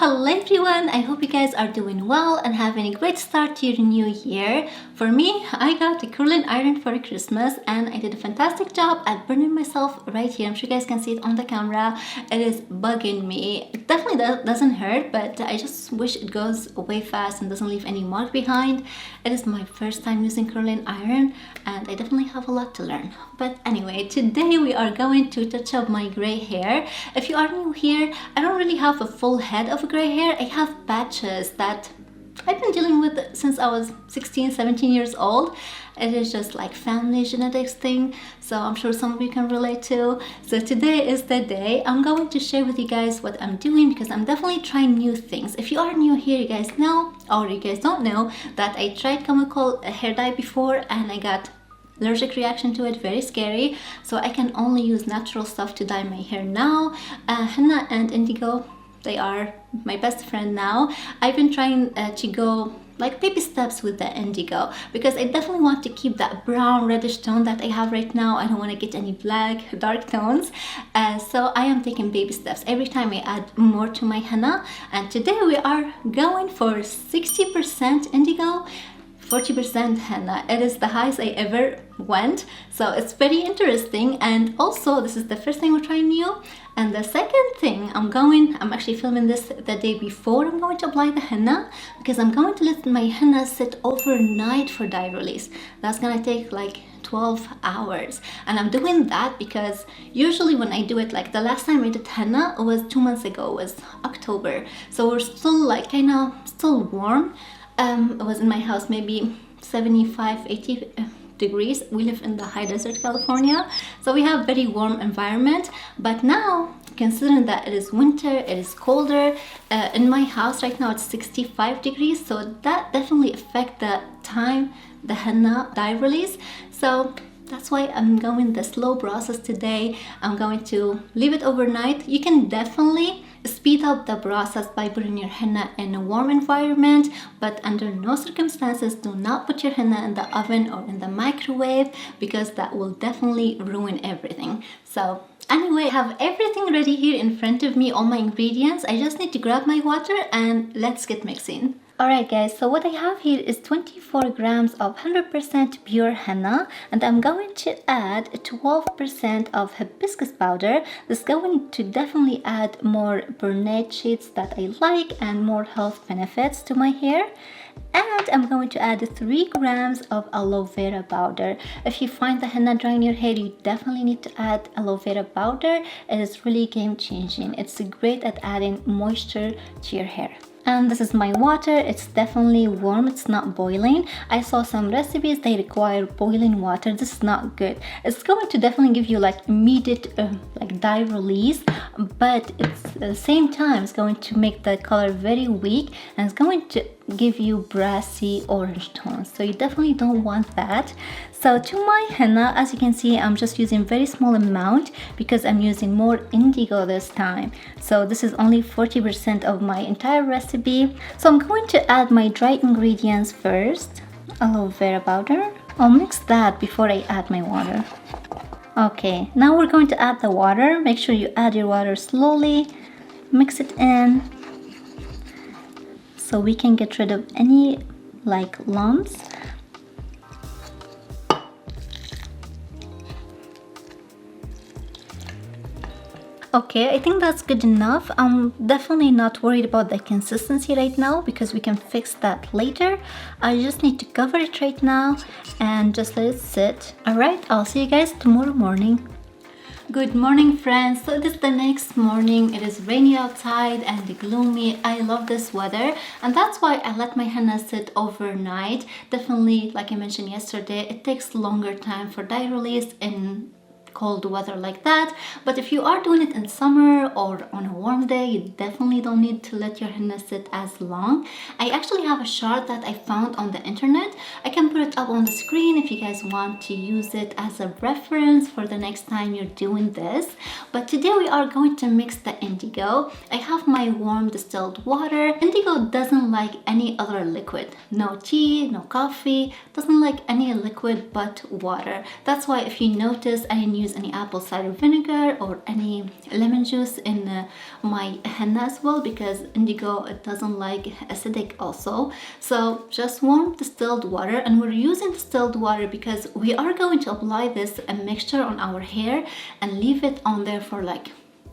Hello everyone, I hope you guys are doing well and having a great start to your new year. For me, I got a curling iron for Christmas and I did a fantastic job at burning myself right here. I'm sure you guys can see it on the camera. It is bugging me. It definitely doesn't hurt, but I just wish it goes away fast and doesn't leave any mark behind. It is my first time using curling iron and I definitely have a lot to learn. But anyway, today we are going to touch up my gray hair. If you are new here, I don't really have a full head of gray hair. I have patches that I've been dealing with since I was 16, 17 years old. It is just like family genetics thing, so I'm sure some of you can relate to. So today is the day I'm going to share with you guys what I'm doing because I'm definitely trying new things. If you are new here, you guys know, or you guys don't know, that I tried chemical hair dye before and I got allergic reaction to it, very scary. So I can only use natural stuff to dye my hair now. Henna and Indigo, they are my best friend now. I've been trying to go like baby steps with the indigo because I definitely want to keep that brown reddish tone that I have right now. I don't want to get any black dark tones, so I am taking baby steps every time I add more to my henna. And today we are going for 60% indigo, 40% henna. It is the highest I ever went, so it's very interesting. And also this is the first thing we're trying new. And the second thing, I'm actually filming this the day before I'm going to apply the henna because I'm going to let my henna sit overnight for dye release. That's gonna take like 12 hours, and I'm doing that because usually when I do it, like the last time I did henna, it was 2 months ago, it was October, so we're still like kind of still warm. It was in my house maybe 75, 80 degrees. We live in the high desert California, so we have very warm environment. But now, considering that it is winter, it is colder, in my house right now it's 65 degrees, so that definitely affect the time the henna dye release. So that's why I'm going the slow process today. I'm going to leave it overnight. You can definitely speed up the process by putting your henna in a warm environment, but under no circumstances do not put your henna in the oven or in the microwave because that will definitely ruin everything. So anyway, I have everything ready here in front of me, all my ingredients. I just need to grab my water and let's get mixing. Alright guys, so what I have here is 24 grams of 100% pure henna, and I'm going to add 12% of hibiscus powder. This is going to definitely add more brunette shades that I like and more health benefits to my hair. And I'm going to add 3 grams of aloe vera powder. If you find the henna dry in your hair, you definitely need to add aloe vera powder. It is really game changing. It's great at adding moisture to your hair. And this is my water. It's definitely warm, it's not boiling. I saw some recipes, they require boiling water. This is not good. It's going to definitely give you like immediate like dye release, but it's at the same time it's going to make the color very weak and it's going to give you brassy orange tones, so you definitely don't want that. So to my henna, as you can see, I'm just using very small amount because I'm using more indigo this time. So this is only 40% of my entire recipe. So I'm going to add my dry ingredients first. Aloe vera powder. I'll mix that before I add my water. Okay, now we're going to add the water. Make sure you add your water slowly. Mix it in so we can get rid of any like lumps. Okay, I think that's good enough. I'm definitely not worried about the consistency right now because we can fix that later. I just need to cover it right now and just let it sit. Alright, I'll see you guys tomorrow morning. Good morning friends. So this is the next morning. It is rainy outside and gloomy. I love this weather and that's why I let my henna sit overnight. Definitely, like I mentioned yesterday, it takes longer time for dye release in cold weather like that, but if you are doing it in summer or on a warm day, you definitely don't need to let your henna sit as long. I actually have a chart that I found on the internet. I can put it up on the screen if you guys want to use it as a reference for the next time you're doing this. But today we are going to mix the indigo. I have my warm distilled water. Indigo doesn't like any other liquid, no tea, no coffee, doesn't like any liquid but water. That's why if you notice, I didn't use any apple cider vinegar or any lemon juice in my henna as well, because indigo, it doesn't like acidic also. So just warm distilled water, and we're using distilled water because we are going to apply this mixture on our hair and leave it on there for like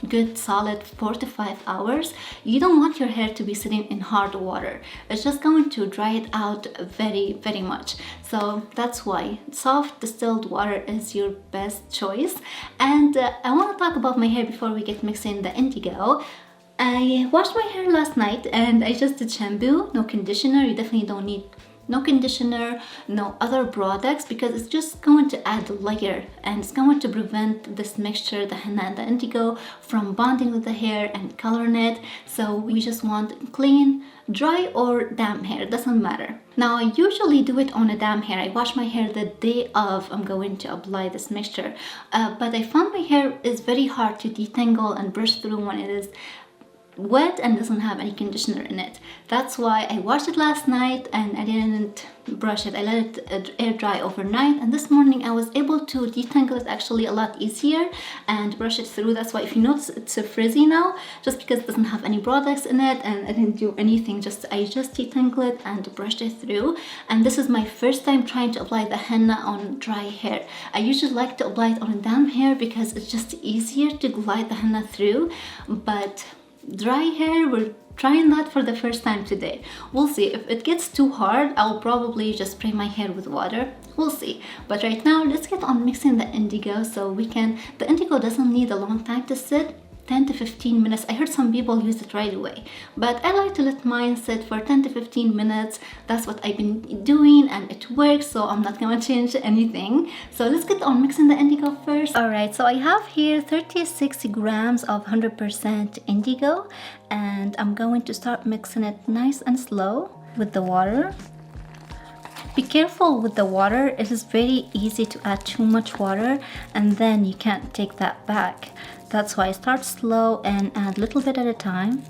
good solid 4 to 5 hours. You don't want your hair to be sitting in hard water. It's just going to dry it out very much. So that's why soft distilled water is your best choice. And I want to talk about my hair before we get mixing the indigo. I washed my hair last night and I just did shampoo, no conditioner. You definitely don't need no conditioner, no other products, because it's just going to add layer and it's going to prevent this mixture, the henna and the indigo, from bonding with the hair and coloring it. So we just want clean, dry or damp hair, doesn't matter. Now I usually do it on a damp hair. I wash my hair the day of I'm going to apply this mixture, but I found my hair is very hard to detangle and brush through when it is wet and doesn't have any conditioner in it. That's why I washed it last night and I didn't brush it. I let it air dry overnight, and this morning I was able to detangle it actually a lot easier and brush it through. That's why if you notice it's so frizzy now, just because it doesn't have any products in it and I didn't do anything, I just detangled it and brushed it through. And this is my first time trying to apply the henna on dry hair. I usually like to apply it on damp hair because it's just easier to glide the henna through, but dry hair, we're trying that for the first time today. We'll see. If it gets too hard, I'll probably just spray my hair with water. We'll see. But right now, let's get on mixing the indigo so we can... The indigo doesn't need a long time to sit. 10 to 15 minutes. I heard some people use it right away, but I like to let mine sit for 10 to 15 minutes. That's what I've been doing and it works, so I'm not gonna change anything. So let's get on mixing the indigo first. Alright, so I have here 36 grams of 100% indigo, and I'm going to start mixing it nice and slow with the water. Be careful with the water. It is very easy to add too much water and then you can't take that back. That's why I start slow and add a little bit at a time.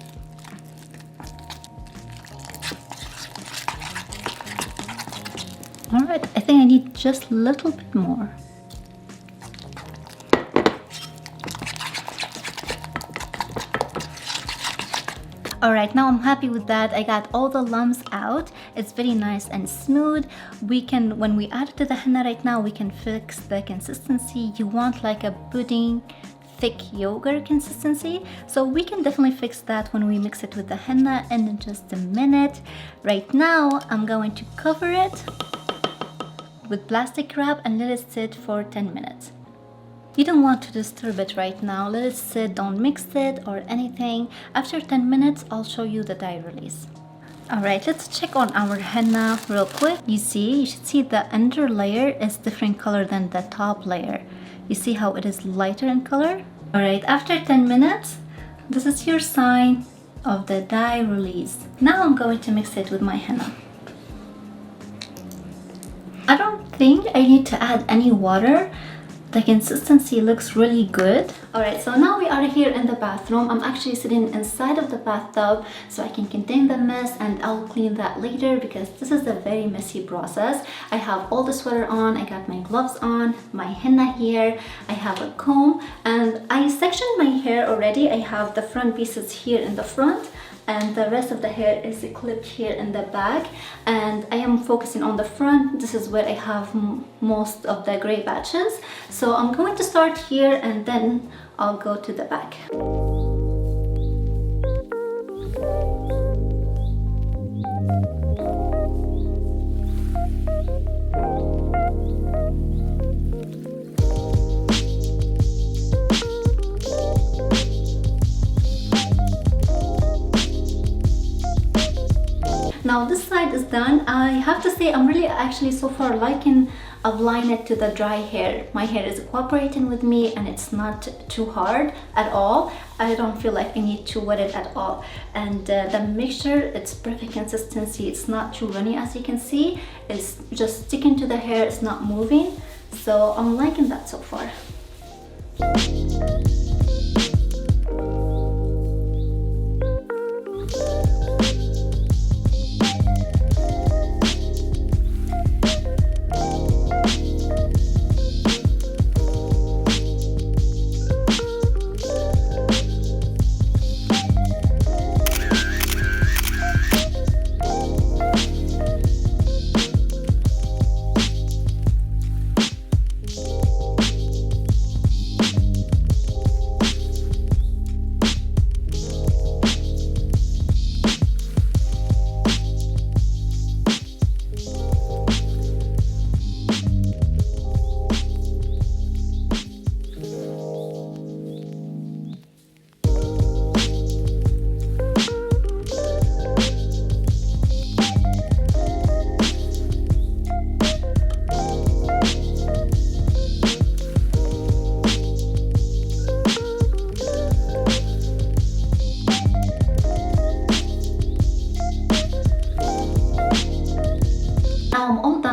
Alright, I think I need just a little bit more. Alright, now I'm happy with that. I got all the lumps out. It's very nice and smooth. When we add it to the henna right now, we can fix the consistency. You want like a pudding, thick yogurt consistency. So we can definitely fix that when we mix it with the henna in just a minute. Right now, I'm going to cover it with plastic wrap and let it sit for 10 minutes. You don't want to disturb it right now. Let it sit, don't mix it or anything. After 10 minutes, I'll show you the dye release. Alright, let's check on our henna real quick. You should see the under layer is different color than the top layer. You see how it is lighter in color? Alright, after 10 minutes, this is your sign of the dye release. Now I'm going to mix it with my henna. I don't think I need to add any water. The consistency looks really good. Alright, so now we are here in the bathroom. I'm actually sitting inside of the bathtub so I can contain the mess, and I'll clean that later because this is a very messy process. I have all the sweater on, I got my gloves on, my henna here, I have a comb, and I sectioned my hair already. I have the front pieces here in the front, and the rest of the hair is clipped here in the back, and I am focusing on the front. This is where I have most of the gray patches, so I'm going to start here and then I'll go to the back. Now this side is done. I have to say I'm really actually so far liking applying it to the dry hair. My hair is cooperating with me and it's not too hard at all. I don't feel like I need to wet it at all. And the mixture, it's perfect consistency. It's not too runny, as you can see. It's just sticking to the hair, it's not moving. So I'm liking that so far.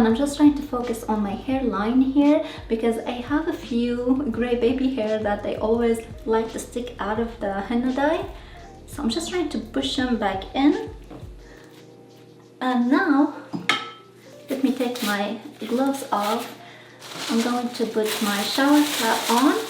I'm just trying to focus on my hairline here because I have a few gray baby hair that they always like to stick out of the henna dye. So I'm just trying to push them back in. And now, let me take my gloves off. I'm going to put my shower cap on.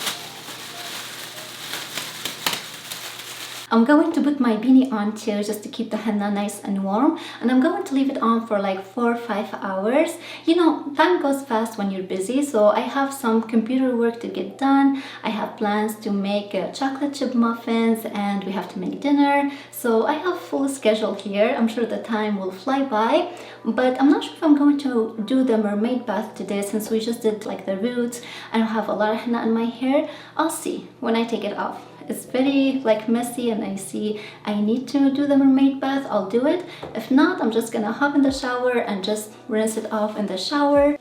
I'm going to put my beanie on too, just to keep the henna nice and warm, and I'm going to leave it on for like 4 or 5 hours. You know, time goes fast when you're busy, so I have some computer work to get done. I have plans to make chocolate chip muffins, and we have to make dinner, so I have full schedule here. I'm sure the time will fly by, but I'm not sure if I'm going to do the mermaid bath today since we just did like the roots. I don't have a lot of henna in my hair. I'll see when I take it off. It's very like messy and I see I need to do the mermaid bath, I'll do it. If not, I'm just gonna hop in the shower and just rinse it off in the shower.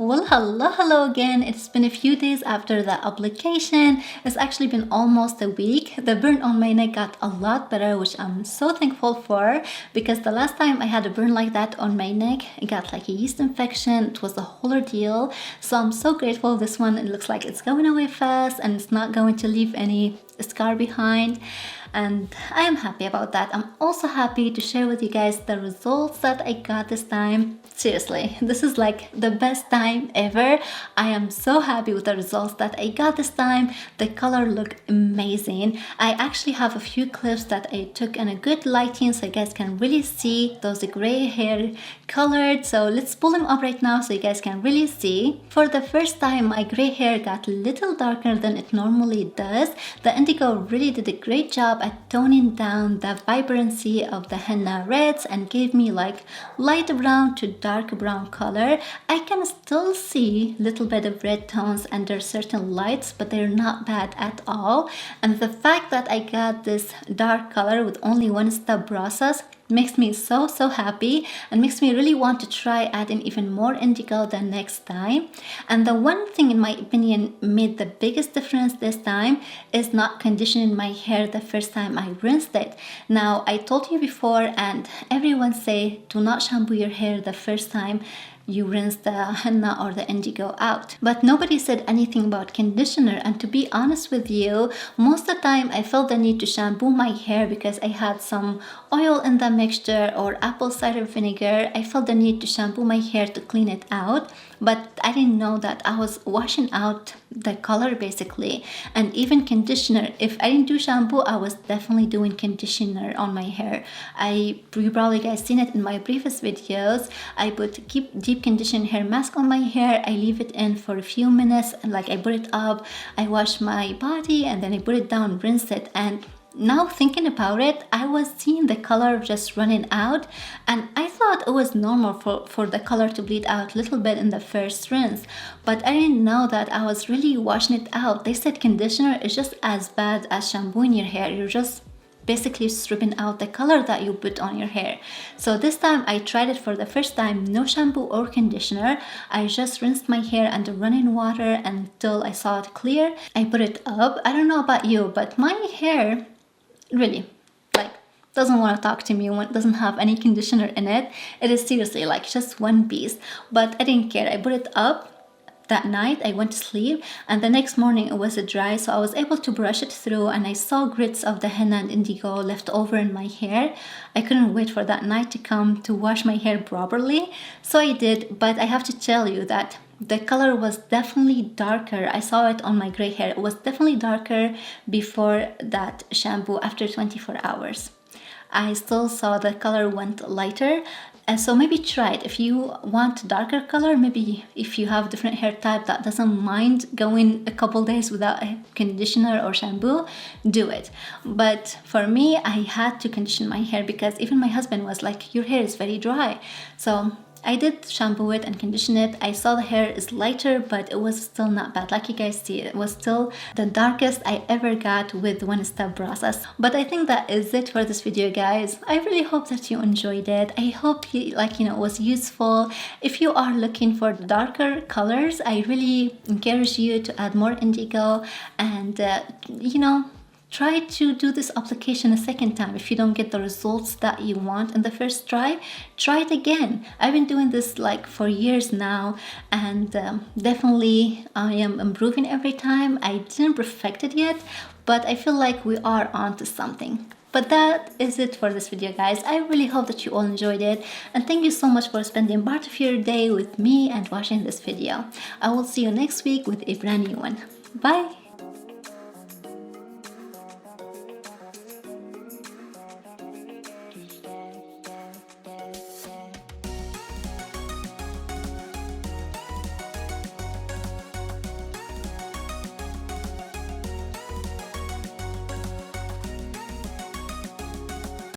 Well, hello again. It's been a few days after the application. It's actually been almost a week. The burn on my neck got a lot better, which I'm so thankful for, because the last time I had a burn like that on my neck, it got like a yeast infection. It was a whole ordeal. So I'm so grateful this one, it looks like it's going away fast and it's not going to leave any scar behind. And I am happy about that. I'm also happy to share with you guys the results that I got this time. Seriously, this is like the best time ever. I am so happy with the results that I got this time. The color looked amazing. I actually have a few clips that I took in a good lighting so you guys can really see those gray hair colored. So let's pull them up right now so you guys can really see. For the first time, my gray hair got a little darker than it normally does. The indigo really did a great job at toning down the vibrancy of the henna reds and gave me like light brown to dark brown color. I can still see a little bit of red tones under certain lights, but they're not bad at all. And the fact that I got this dark color with only one step process makes me so happy and makes me really want to try adding even more indigo the next time. And the one thing in my opinion made the biggest difference this time is not conditioning my hair the first time I rinsed it. Now, I told you before, and everyone say do not shampoo your hair the first time you rinse the henna or the indigo out, but nobody said anything about conditioner. And to be honest with you, most of the time I felt the need to shampoo my hair because I had some oil in the mixture or apple cider vinegar. I felt the need to shampoo my hair to clean it out, but I didn't know that I was washing out the color basically. And even conditioner, if I didn't do shampoo, I was definitely doing conditioner on my hair. You probably guys seen it in my previous videos. I put deep condition hair mask on my hair. I leave it in for a few minutes, and like I put it up, I wash my body, and then I put it down, rinse it. And now thinking about it, I was seeing the color just running out, and I thought it was normal for the color to bleed out a little bit in the first rinse, but I didn't know that I was really washing it out. They said conditioner is just as bad as shampooing your hair. You're just basically stripping out the color that you put on your hair. So this time I tried it for the first time, no shampoo or conditioner. I just rinsed my hair under running water until I saw it clear. I put it up. I don't know about you, but my hair really like doesn't want to talk to me when it doesn't have any conditioner in it. It is seriously like just one piece, but I didn't care. I put it up that night, I went to sleep, and the next morning it was dry, so I was able to brush it through, and I saw grits of the henna and indigo left over in my hair. I couldn't wait for that night to come to wash my hair properly, so I did. But I have to tell you that the color was definitely darker. I saw it on my gray hair. It was definitely darker before that shampoo after 24 hours. I still saw the color went lighter. And so maybe try it. If you want darker color, maybe if you have different hair type that doesn't mind going a couple days without a conditioner or shampoo, do it. But for me, I had to condition my hair because even my husband was like, your hair is very dry. So I did shampoo it and condition it. I saw the hair is lighter, but it was still not bad. Like you guys see, it was still the darkest I ever got with one step process. But I think that is it for this video, guys. I really hope that you enjoyed it. I hope it was useful. If you are looking for darker colors, I really encourage you to add more indigo and try to do this application a second time. If you don't get the results that you want in the first try it again. I've been doing this like for years now, and definitely I am improving every time. I didn't perfect it yet, but I feel like we are onto something. But that is it for this video, guys. I really hope that you all enjoyed it, and thank you so much for spending part of your day with me and watching this video. I will see you next week with a brand new one. Bye!